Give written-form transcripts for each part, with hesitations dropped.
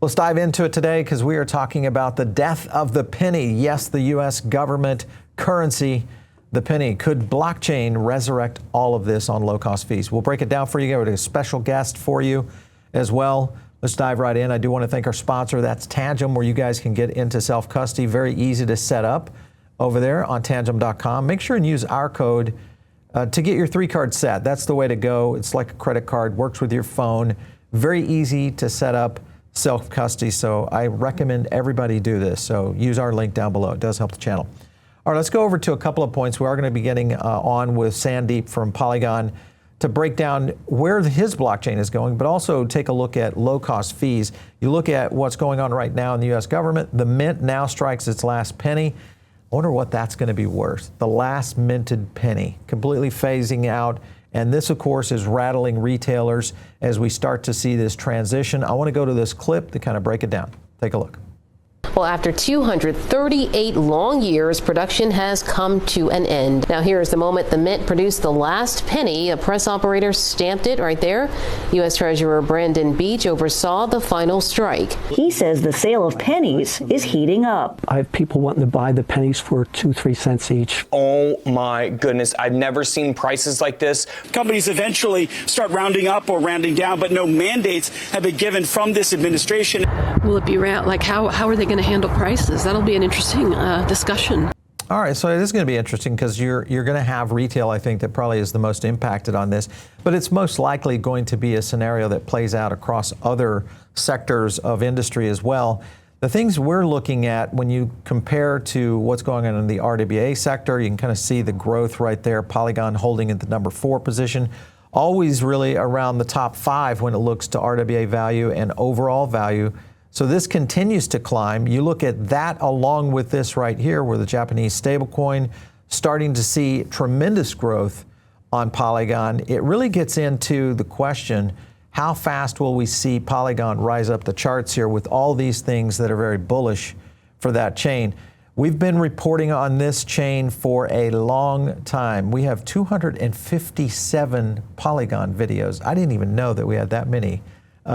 Let's dive into it today because we are talking about the death of the penny. Yes, the U.S. government currency, the penny. Could blockchain resurrect all of this on low-cost fees? We'll break it down for you. We've got a special guest for you as well. Let's dive right in. I do want to thank our sponsor. That's Tangem, where you guys can get into self-custody. Very easy to set up over there on Tangem.com. Make sure and use our code to get your 3-card set. That's the way to go. It's like a credit card, works with your phone. Very easy to set up self-custody. So I recommend everybody do this. So use our link down below. It does help the channel. All right, let's go over to a couple of points. We are going to be getting on with Sandeep from Polygon to break down where his blockchain is going, but also take a look at low-cost fees. You look at what's going on right now in the U.S. government. The mint now strikes its last penny. I wonder what that's going to be worth. The last minted penny, completely phasing out. And this, of course, is rattling retailers as we start to see this transition. I want to go to this clip to kind of break it down. Take a look. Well, after 238 long years, production has come to an end. Now, here is the moment the mint produced the last penny. A press operator stamped it right there. U.S. Treasurer Brandon Beach oversaw the final strike. He says the sale of pennies is heating up. I have people wanting to buy the pennies for 2-3 cents each. Oh my goodness, I've never seen prices like this. Companies eventually start rounding up or rounding down, but no mandates have been given from this administration. Will it be around, like how are they going to handle prices? That'll be an interesting discussion. All right, so it is going to be interesting because you're going to have retail, I think, that probably is the most impacted on this, but it's most likely going to be a scenario that plays out across other sectors of industry as well. The things we're looking at when you compare to what's going on in the RWA sector, you can kind of see the growth right there. Polygon holding at the number 4 position, always really around the top 5 when it looks to RWA value and overall value. So this continues to climb. You look at that along with this right here, where the Japanese stablecoin starting to see tremendous growth on Polygon. It really gets into the question, how fast will we see Polygon rise up the charts here with all these things that are very bullish for that chain? We've been reporting on this chain for a long time. We have 257 Polygon videos. I didn't even know that we had that many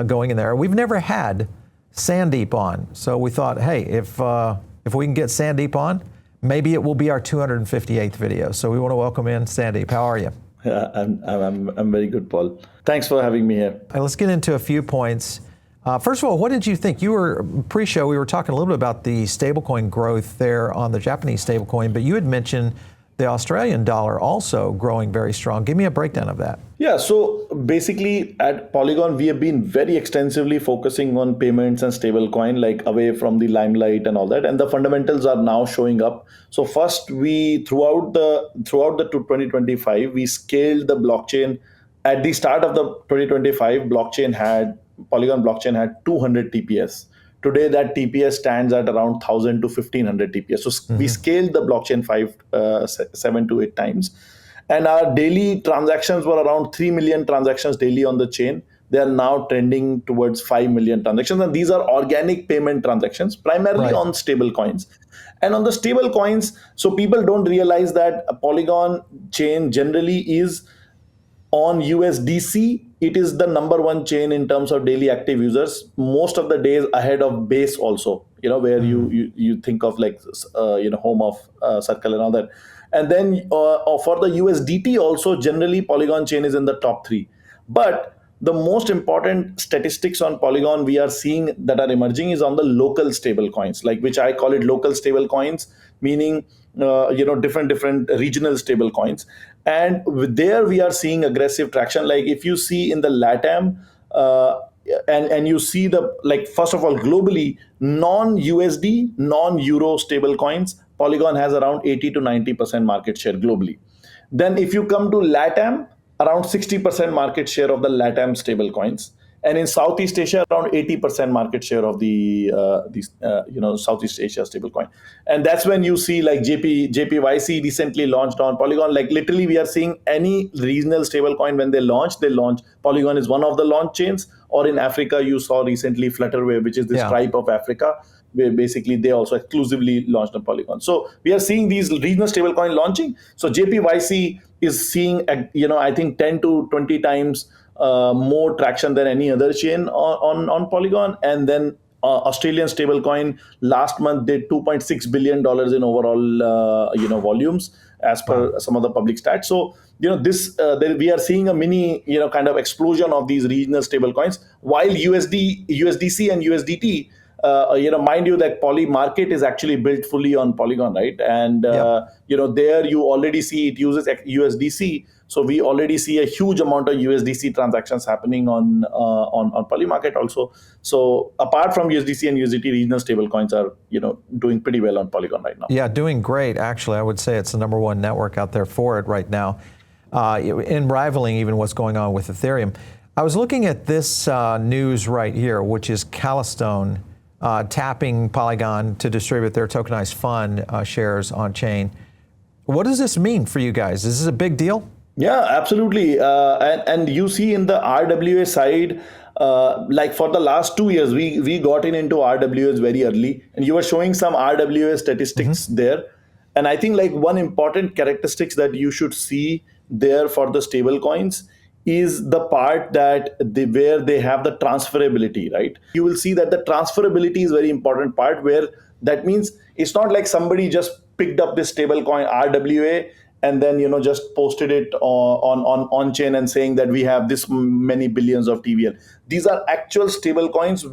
going in there. We've never had Sandeep on. So we thought, hey, if we can get Sandeep on, maybe it will be our 258th video. So we want to welcome in Sandeep. How are you? Yeah, I'm very good, Paul. Thanks for having me here. Let's get into a few points. First of all, what did you think? You were pre-show, we were talking a little bit about the stablecoin growth there on the Japanese stablecoin, but you had mentioned the Australian dollar also growing very strong. Give me a breakdown of that. Yeah, so basically at Polygon, we have been very extensively focusing on payments and stablecoin, like away from the limelight and all that. And the fundamentals are now showing up. So first, we throughout the 2025, we scaled the blockchain. At the start of the 2025, Polygon blockchain had 200 TPS. Today, that TPS stands at around 1,000 to 1,500 TPS. So we scaled the blockchain 7 to 8 times. And our daily transactions were around 3 million transactions daily on the chain. They are now trending towards 5 million transactions. And these are organic payment transactions, primarily on stable coins. And on the stable coins, so people don't realize that a Polygon chain generally is on USDC. It is the number 1 chain in terms of daily active users, most of the days ahead of Base also, where you think of like, home of Circle and all that. And then for the USDT also, generally Polygon chain is in the top 3. But the most important statistics on Polygon we are seeing that are emerging is on the local stable coins, like which I call it local stable coins, meaning different regional stable coins. And there we are seeing aggressive traction. Like if you see in the LATAM, and you see first of all, globally, non-USD, non-Euro stable coins, Polygon has around 80 to 90% market share globally. Then if you come to LATAM, around 60% market share of the LATAM stable coins. And in Southeast Asia, around 80% market share of the Southeast Asia stablecoin. And that's when you see like JPYC recently launched on Polygon. Like literally, we are seeing any regional stablecoin when they launch. Polygon is one of the launch chains. Or in Africa, you saw recently Flutterwave, which is the Stripe of Africa, where basically they also exclusively launched on Polygon. So we are seeing these regional stablecoin launching. So JPYC is seeing, I think 10 to 20 times more traction than any other chain on Polygon. And then Australian stablecoin last month did $2.6 billion in overall volumes as per some of the public stats. So we are seeing a mini kind of explosion of these regional stablecoins, while USDC and USDT. Mind you that Polymarket is actually built fully on Polygon, right? And there you already see it uses USDC. So we already see a huge amount of USDC transactions happening on Polymarket also. So apart from USDC and USDT, regional stablecoins are doing pretty well on Polygon right now. Yeah, doing great. Actually, I would say it's the number one network out there for it right now, in rivaling even what's going on with Ethereum. I was looking at this news right here, which is Calistone tapping Polygon to distribute their tokenized fund shares on chain. What does this mean for you guys? Is this a big deal? Yeah, absolutely. And you see in the RWA side, like for the last 2 years, we got into RWAs very early, and you were showing some RWA statistics there. And I think like one important characteristics that you should see there for the stable coins is the part that where they have the transferability, right? You will see that the transferability is very important part, where that means it's not like somebody just picked up this stable coin RWA and then just posted it on chain and saying that we have this many billions of TVL. These are actual stable coins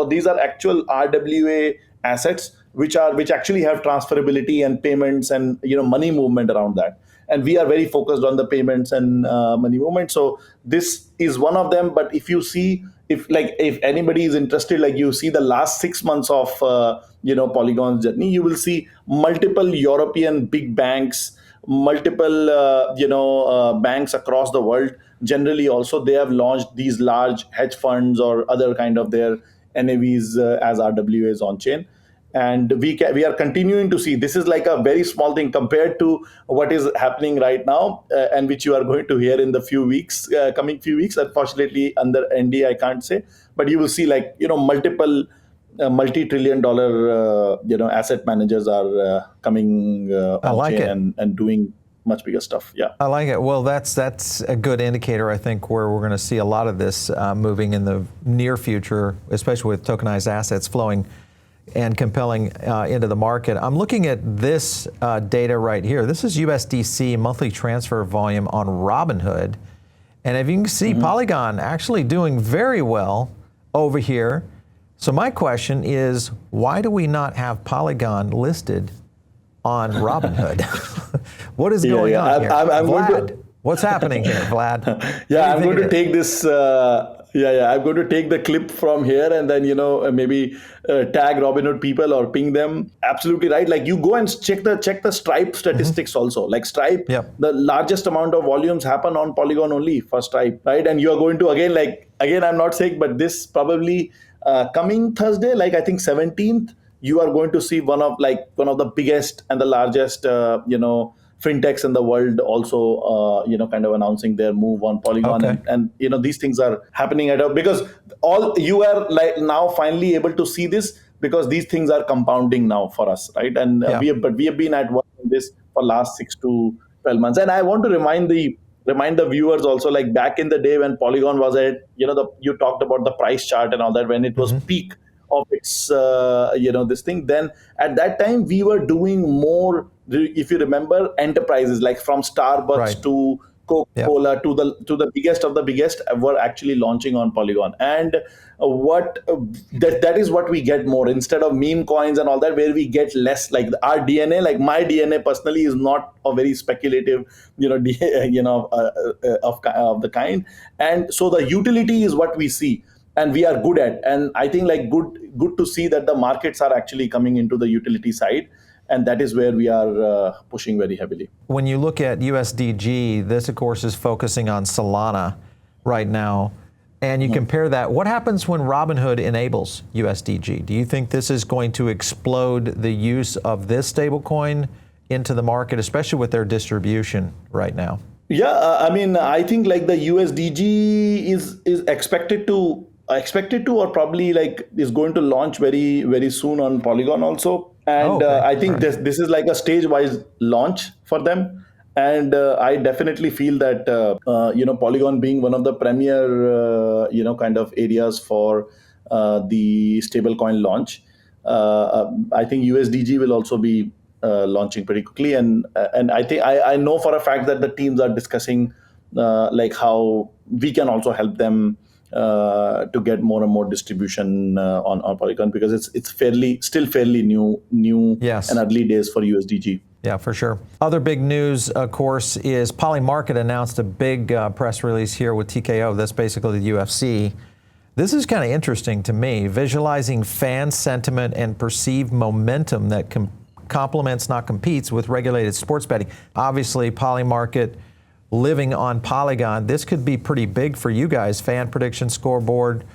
these are actual RWA assets which actually have transferability and payments and money movement around that. And we are very focused on the payments and money movement. So this is one of them. But if you see, if anybody is interested, like you see the last 6 months of Polygon's journey, you will see multiple European big banks, multiple banks across the world. Generally, also they have launched these large hedge funds or other kind of their NAVs as RWAs on chain. And we are continuing to see, this is like a very small thing compared to what is happening right now, and which you are going to hear in the coming few weeks. Unfortunately, under NDA, I can't say, but you will see like multiple multi-trillion-dollar asset managers are coming on chain and doing much bigger stuff. Yeah, I like it. Well, that's a good indicator, I think, where we're going to see a lot of this moving in the near future, especially with tokenized assets flowing and compelling into the market. I'm looking at this data right here. This is USDC monthly transfer volume on Robinhood. And if you can see, Polygon actually doing very well over here. So my question is, why do we not have Polygon listed on Robinhood? What is going on here? I'm Vlad, what's happening here, Vlad? I'm going to take this... I'm going to take the clip from here and then, maybe tag Robinhood people or ping them. Absolutely right. Like you go and check the Stripe statistics also. Like Stripe, the largest amount of volumes happen on Polygon only for Stripe, right? And you are going to again, I'm not saying, but this probably coming Thursday, like I think 17th, you are going to see one of the biggest and the largest, Fintechs in the world also, kind of announcing their move on Polygon. Okay. And these things are happening because you are like now finally able to see this because these things are compounding now for us, right? And we have been at work on this for last 6 to 12 months. And I want to remind the viewers also, like back in the day when Polygon was at, you talked about the price chart and all that, when it was peak of its, this thing, then at that time we were doing more, if you remember, enterprises like from Starbucks to Coca-Cola to the biggest of the biggest were actually launching on Polygon. And that is what we get more instead of meme coins and all that, where we get less. Like our DNA, like my DNA personally is not a very speculative, of the kind. And so the utility is what we see. And we are good at, and I think like good to see that the markets are actually coming into the utility side, and that is where we are pushing very heavily. When you look at USDG, this of course is focusing on Solana right now, and you compare that. What happens when Robinhood enables USDG? Do you think this is going to explode the use of this stablecoin into the market, especially with their distribution right now? Yeah, I think like the USDG is expected to or probably like is going to launch very, very soon on Polygon also. And I think this is like a stage-wise launch for them. And I definitely feel that, Polygon being one of the premier, kind of areas for the stablecoin launch. I think USDG will also be launching pretty quickly, and I think I know for a fact that the teams are discussing like how we can also help them to get more and more distribution on Polygon, because it's still fairly new Yes. and early days for USDG. Yeah, for sure. Other big news, of course, is Polymarket announced a big press release here with TKO. That's basically the UFC. This is kind of interesting to me, visualizing fan sentiment and perceived momentum that complements, not competes, with regulated sports betting. Obviously, Polymarket living on Polygon, this could be pretty big for you guys. Fan prediction scoreboard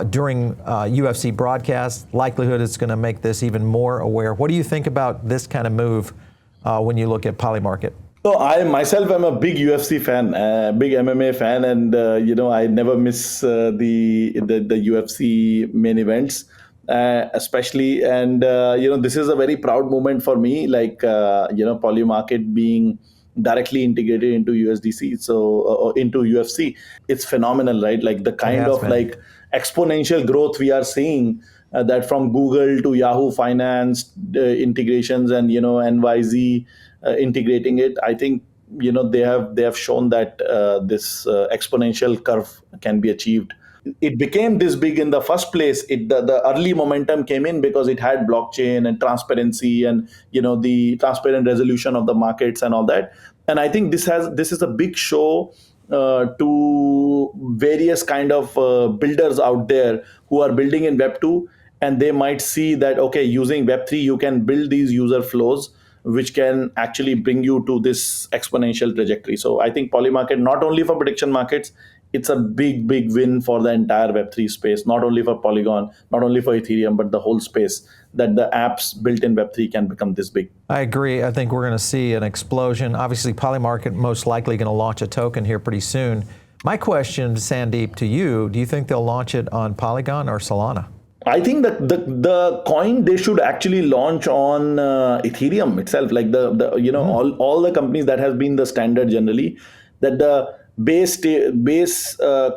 during UFC broadcast. Likelihood it's going to make this even more aware. What do you think about this kind of move when you look at Polymarket? So I myself am a big UFC fan, big MMA fan, and I never miss the UFC main events, especially. And this is a very proud moment for me. Like Polymarket being directly integrated into USDC, so into UFC, it's phenomenal, right? Like the kind of like exponential growth we are seeing. That from Google to Yahoo Finance integrations, and NYZ integrating it. I think they have shown that this exponential curve can be achieved. It became this big in the first place. The early momentum came in because it had blockchain and transparency, and the transparent resolution of the markets and all that. And I think this is a big show to various kind of builders out there who are building in Web 2. And they might see that, okay, using Web3, you can build these user flows, which can actually bring you to this exponential trajectory. So I think Polymarket, not only for prediction markets, it's a big, big win for the entire Web3 space, not only for Polygon, not only for Ethereum, but the whole space, that the apps built in Web3 can become this big. I agree. I think we're going to see an explosion. Obviously, Polymarket most likely going to launch a token here pretty soon. My question, Sandeep, to you, do you think they'll launch it on Polygon or Solana? I think that the coin they should actually launch on Ethereum itself, like all the companies that has been the standard generally, that the base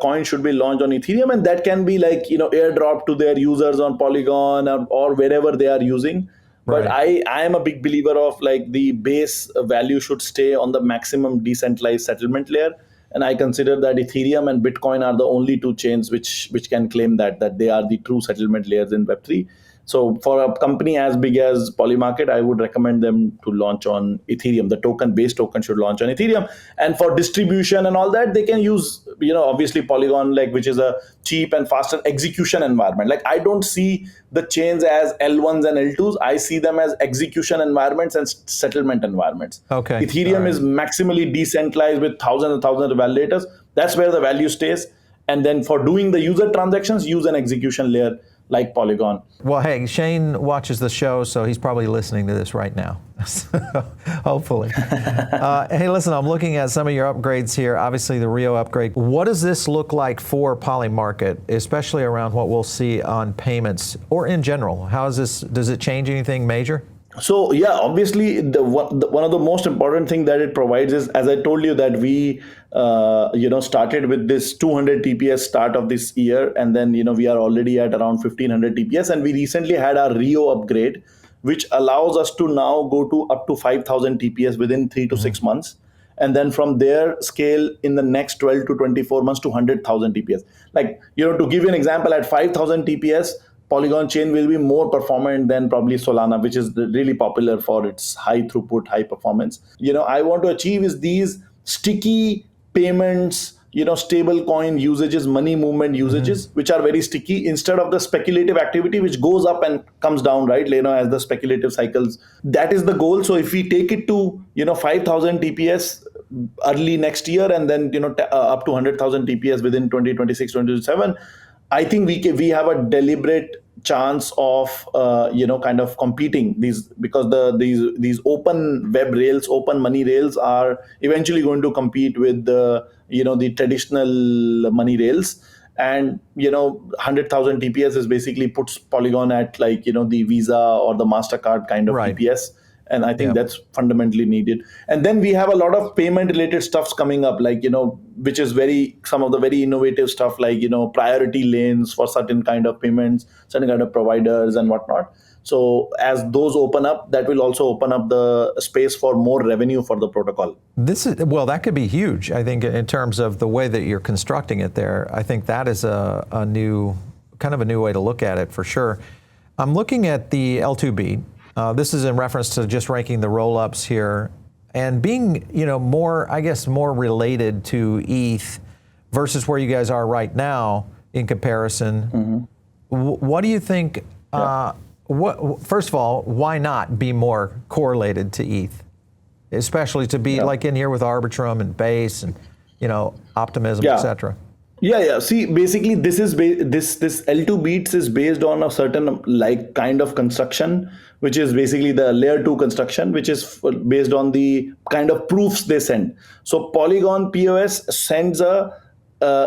coin should be launched on Ethereum, and that can be like airdrop to their users on Polygon or wherever they are using. Right. But I am a big believer of like the base value should stay on the maximum decentralized settlement layer. And I consider that Ethereum and Bitcoin are the only two chains which can claim that they are the true settlement layers in Web3. So for a company as big as Polymarket, I would recommend them to launch on Ethereum. The base token should launch on Ethereum. And for distribution and all that, they can use, obviously Polygon, like, which is a cheap and faster execution environment. Like, I don't see the chains as L1s and L2s. I see them as execution environments and settlement environments. Okay. Ethereum is maximally decentralized with thousands and thousands of validators. That's where the value stays. And then for doing the user transactions, use an execution layer like Polygon. Well, hey, Shane watches the show, so he's probably listening to this right now. Hopefully. Hey, listen, I'm looking at some of your upgrades here. Obviously, the Rio upgrade. What does this look like for Polymarket, especially around what we'll see on payments or in general? How is this? Does it change anything major? So yeah, obviously one of the most important thing that it provides is, as I told you, that we started with this 200 TPS start of this year, and then we are already at around 1500 TPS, and we recently had our Rio upgrade, which allows us to now go to up to 5000 TPS within 3 to 6 months, and then from there scale in the next 12 to 24 months to 100,000 TPS. Like, to give you an example, at 5000 TPS, Polygon chain will be more performant than probably Solana, which is really popular for its high throughput, high performance. I want to achieve is these sticky payments, stable coin usages, money movement usages, which are very sticky, instead of the speculative activity, which goes up and comes down, right? As the speculative cycles. That is the goal. So if we take it to, 5000 TPS early next year, and then, up to 100,000 TPS within 2026, 2027, I think we have a deliberate chance of kind of competing these, because these open web rails, open money rails are eventually going to compete with the traditional money rails. And 100,000 TPS is basically puts Polygon at like the Visa or the MasterCard kind of TPS. And I think that's fundamentally needed. And then we have a lot of payment related stuffs coming up, like, which is some of the very innovative stuff, like, priority lanes for certain kind of payments, certain kind of providers and whatnot. So as those open up, that will also open up the space for more revenue for the protocol. That could be huge. I think in terms of the way that you're constructing it there, I think that is a new way to look at it for sure. I'm looking at the L2B. This is in reference to just ranking the roll-ups here and being, more related to ETH versus where you guys are right now in comparison. What do you think? First of all, why not be more correlated to ETH, especially to be like in here with Arbitrum and Base and Optimism, etc. Yeah. See, basically, this L2 Beats is based on a certain kind of construction, which is basically the layer 2 construction, which is based on the kind of proofs they send. So Polygon POS sends a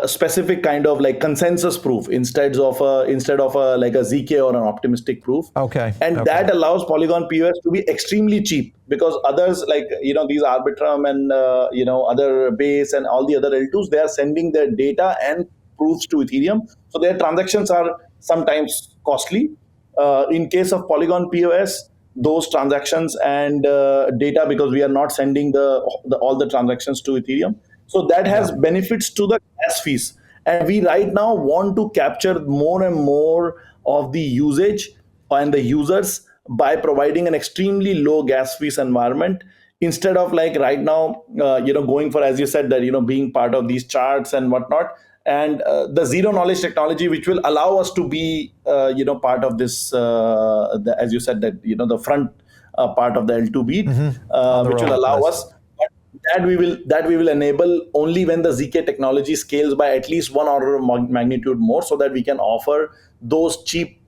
specific kind of consensus proof instead of a ZK or an optimistic proof. That allows Polygon POS to be extremely cheap, because others these Arbitrum and other Base and all the other L2s, they are sending their data and proofs to Ethereum, so their transactions are sometimes costly. In case of Polygon POS, those transactions and data, because we are not sending all the transactions to Ethereum, so that has benefits to the gas fees. And we right now want to capture more and more of the usage and the users by providing an extremely low gas fees environment, instead of right now, going for, as you said, that, being part of these charts and whatnot. And the zero knowledge technology, which will allow us to be, part of this, as you said, that, the front part of the L2 beat, which will allow us. That we will enable only when the ZK technology scales by at least one order of magnitude more, so that we can offer those cheap,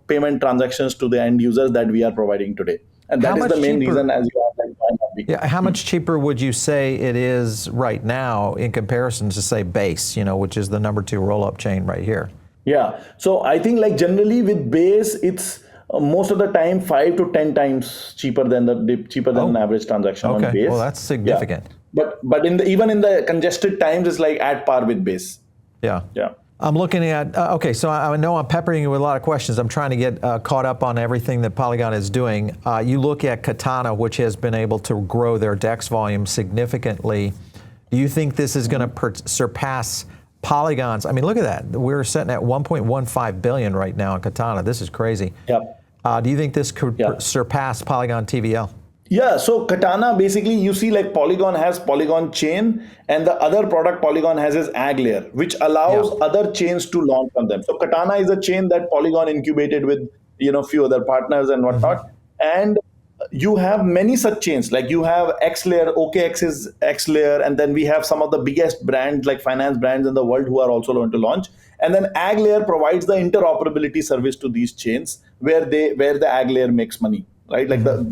payment transactions to the end users that we are providing today. And that is the main reason, as you are how much cheaper would you say it is right now in comparison to, say, Base, which is the number 2 roll-up chain right here? Yeah. So I think generally with Base, it's most of the time 5 to 10 times cheaper than an average transaction on Base. Well, that's significant. Yeah. But even in the congested times, it's at par with Base. Yeah. I'm looking at, so I know I'm peppering you with a lot of questions. I'm trying to get caught up on everything that Polygon is doing. You look at Katana, which has been able to grow their DEX volume significantly. Do you think this is going to surpass Polygon's? I mean, look at that. We're sitting at 1.15 billion right now in Katana. This is crazy. Yep. Do you think this could surpass Polygon TVL? Yeah, so Katana, basically, you see Polygon has Polygon Chain, and the other product Polygon has is Ag Layer, which allows other chains to launch on them. So Katana is a chain that Polygon incubated with few other partners and whatnot. And you have many such chains, you have X Layer, OKX is X Layer, and then we have some of the biggest brands, finance brands in the world, who are also going to launch. And then Ag Layer provides the interoperability service to these chains, where the Ag Layer makes money, right?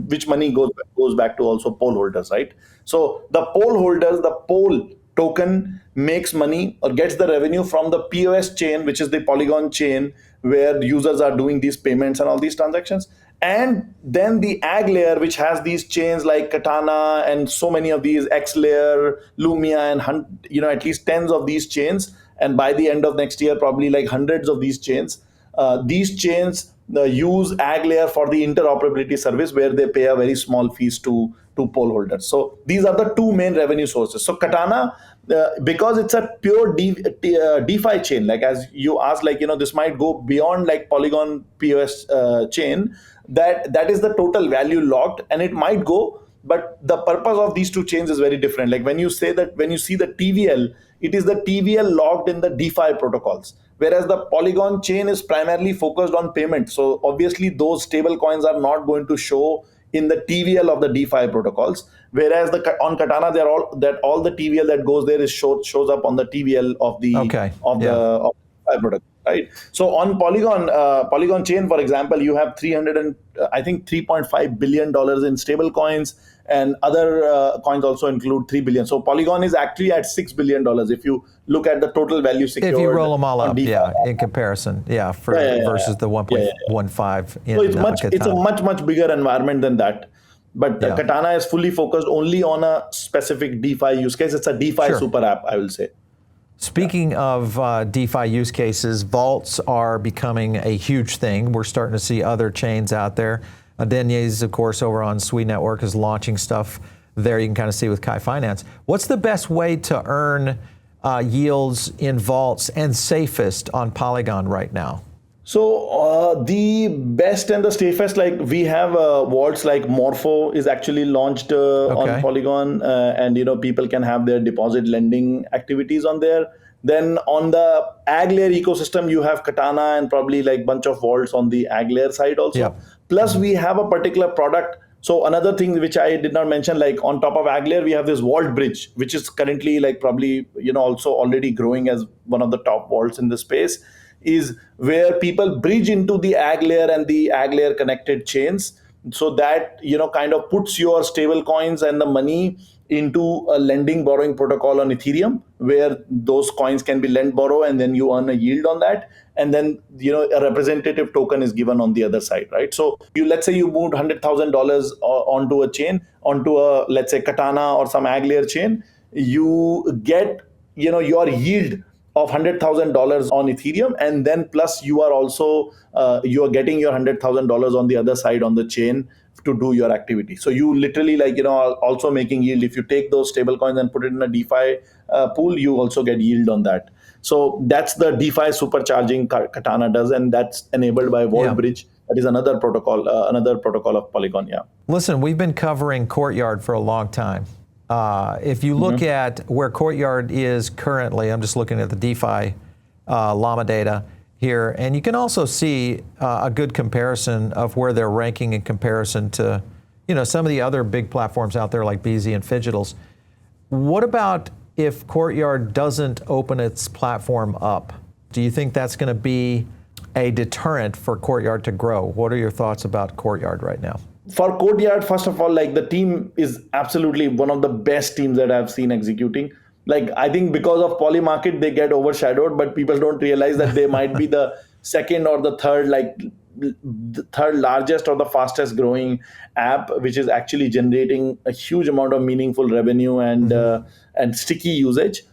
Which money goes back to also POL holders, right? So the POL holders, the POL token makes money or gets the revenue from the POS chain, which is the Polygon chain, where users are doing these payments and all these transactions. And then the Ag Layer, which has these chains like Katana and so many of these, X Layer, Lumia, and at least tens of these chains. And by the end of next year, probably hundreds of these chains. These chains use Ag Layer for the interoperability service, where they pay a very small fees to POL holders. So these are the two main revenue sources. So Katana, because it's a pure DeFi chain, as you asked, this might go beyond Polygon POS chain. That is the total value locked, and it might go. But the purpose of these two chains is very different. When you see the TVL, it is the TVL logged in the DeFi protocols, whereas the Polygon chain is primarily focused on payment. So obviously those stable coins are not going to show in the TVL of the DeFi protocols, whereas on Katana, all the TVL that goes there shows up on the TVL of the DeFi protocol. Right. So on Polygon chain, for example, you have $3.5 billion in stable coins, and other coins also include 3 billion. So Polygon is actually at $6 billion if you look at the total value secured. If you roll them all up, in comparison, versus the 1.15. So it's a much bigger environment than that. But Katana is fully focused only on a specific DeFi use case. It's a DeFi super app, I will say. Speaking of DeFi use cases, vaults are becoming a huge thing. We're starting to see other chains out there. Adenye's, of course, over on Sui Network is launching stuff there. You can kind of see with Kai Finance. What's the best way to earn yields in vaults and safest on Polygon right now? So the best and the safest, like we have vaults like Morpho is actually launched on Polygon, and people can have their deposit lending activities on there. Then on the ag layer ecosystem, you have Katana and probably like bunch of vaults on the ag layer side also. Plus we have a particular product. So another thing which I did not mention, like on top of ag layer, we have this vault bridge, which is currently like probably also already growing as one of the top vaults in the space, is where people bridge into the ag layer and the ag layer connected chains, so that kind of puts your stable coins and the money into a lending borrowing protocol on Ethereum, where those coins can be lent, borrow, and then you earn a yield on that. And then a representative token is given on the other side, right? So let's say you moved $100,000 onto a chain, onto a, let's say, Katana or some ag layer chain, you get your yield of $100,000 on Ethereum, and then plus you are also you are getting your $100,000 on the other side on the chain to do your activity. So you literally are also making yield. If you take those stable coins and put it in a DeFi pool, you also get yield on that. So that's the DeFi supercharging Katana does, and that's enabled by Vault Bridge. That is another protocol of Polygon. Listen, we've been covering Courtyard for a long time. If you look at where Courtyard is currently, I'm just looking at the DeFi Llama data here, and you can also see a good comparison of where they're ranking in comparison to, some of the other big platforms out there like BZ and Fidgetals. What about if Courtyard doesn't open its platform up? Do you think that's going to be a deterrent for Courtyard to grow? What are your thoughts about Courtyard right now? For Courtyard, first of all, the team is absolutely one of the best teams that I've seen executing. I think because of Polymarket, they get overshadowed, but people don't realize that they might be the second or the third, the third largest or the fastest growing app, which is actually generating a huge amount of meaningful revenue and sticky usage.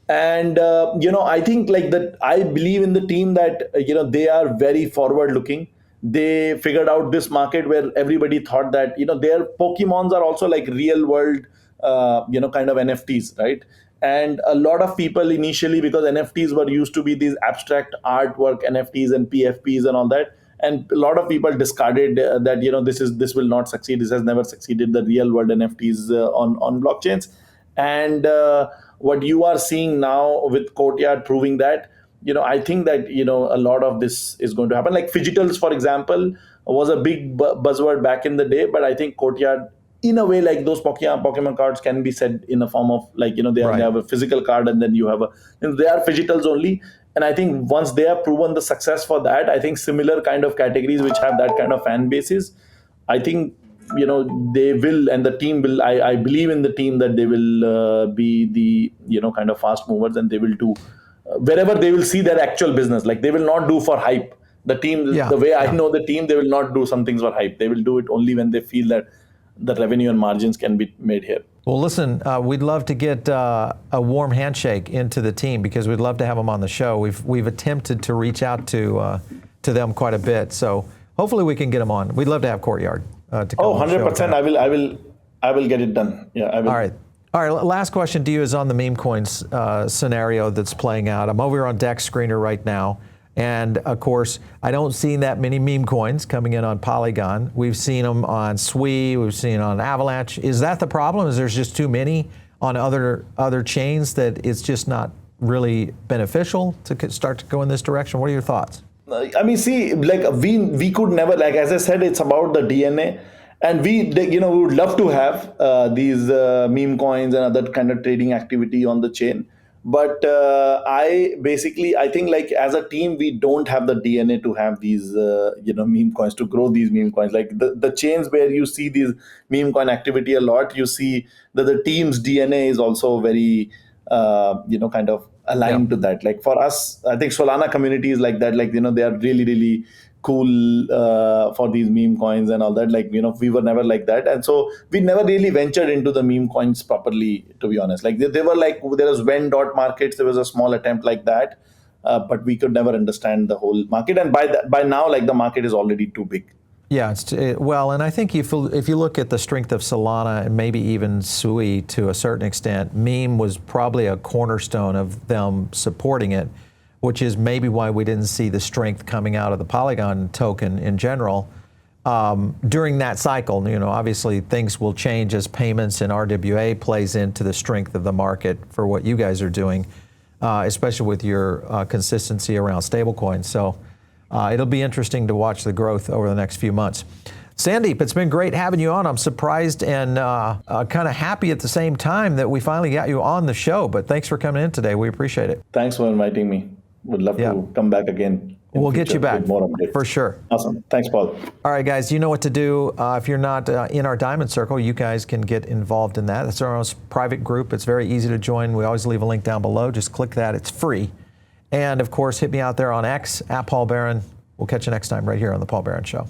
And, I think that I believe in the team that, they are very forward looking. They figured out this market where everybody thought that, their Pokemons are also real world, kind of NFTs, right? And a lot of people initially, because NFTs were used to be these abstract artwork NFTs and PFPs and all that, and a lot of people discarded that, this will not succeed. This has never succeeded, the real world NFTs on blockchains. And what you are seeing now with Courtyard proving that, I think that, a lot of this is going to happen. Like Fidgetals, for example, was a big buzzword back in the day, but I think Courtyard, in a way, those Pokemon cards can be said in a form of they have a physical card, and then you have they are Fidgetals only. And I think once they have proven the success for that, I think similar kind of categories which have that kind of fan bases, I think, they will, and the team will, I believe in the team that they will be the, kind of fast movers, and they will do wherever they will see their actual business. They will not do for hype. The team, the way I know the team, they will not do some things for hype. They will do it only when they feel that the revenue and margins can be made here. Well, listen, we'd love to get a warm handshake into the team, because we'd love to have them on the show. We've attempted to reach out to them quite a bit, so hopefully we can get them on. We'd love to have Courtyard to come on the show. 100%. I will get it done. Yeah, I will. All right. Last question to you is on the meme coins scenario that's playing out. I'm over here on Dex Screener right now. And of course, I don't see that many meme coins coming in on Polygon. We've seen them on Sui, we've seen on Avalanche. Is that the problem? Is there's just too many on other chains that it's just not really beneficial to start to go in this direction? What are your thoughts? I mean, see, we could never, as I said, it's about the DNA. And we would love to have these meme coins and other kind of trading activity on the chain. But I think as a team, we don't have the DNA to have these, meme coins, to grow these meme coins. The chains where you see these meme coin activity a lot, you see that the team's DNA is also very, kind of aligned to that. For us, I think Solana community is like that. They are really, really cool for these meme coins and all that. Like, we were never like that. And so we never really ventured into the meme coins properly, to be honest. Like they were like, there was Markets, there was a small attempt like that. But we could never understand the whole market. And by now, like the market is already too big. Yeah, well, and I think if you look at the strength of Solana and maybe even Sui to a certain extent, meme was probably a cornerstone of them supporting it, which is maybe why we didn't see the strength coming out of the Polygon token in general during that cycle. Obviously things will change as payments and RWA plays into the strength of the market for what you guys are doing, especially with your consistency around stablecoins. So it'll be interesting to watch the growth over the next few months. Sandeep, it's been great having you on. I'm surprised and kind of happy at the same time that we finally got you on the show, but thanks for coming in today. We appreciate it. Thanks for inviting me. Would love to come back again. We'll get you back with more updates. For sure. Awesome. Thanks, Paul. All right, guys, you know what to do. If you're not in our Diamond Circle, you guys can get involved in that. It's our own private group. It's very easy to join. We always leave a link down below. Just click that. It's free. And, of course, hit me out there on X, @Paul Barron. We'll catch you next time right here on The Paul Barron Show.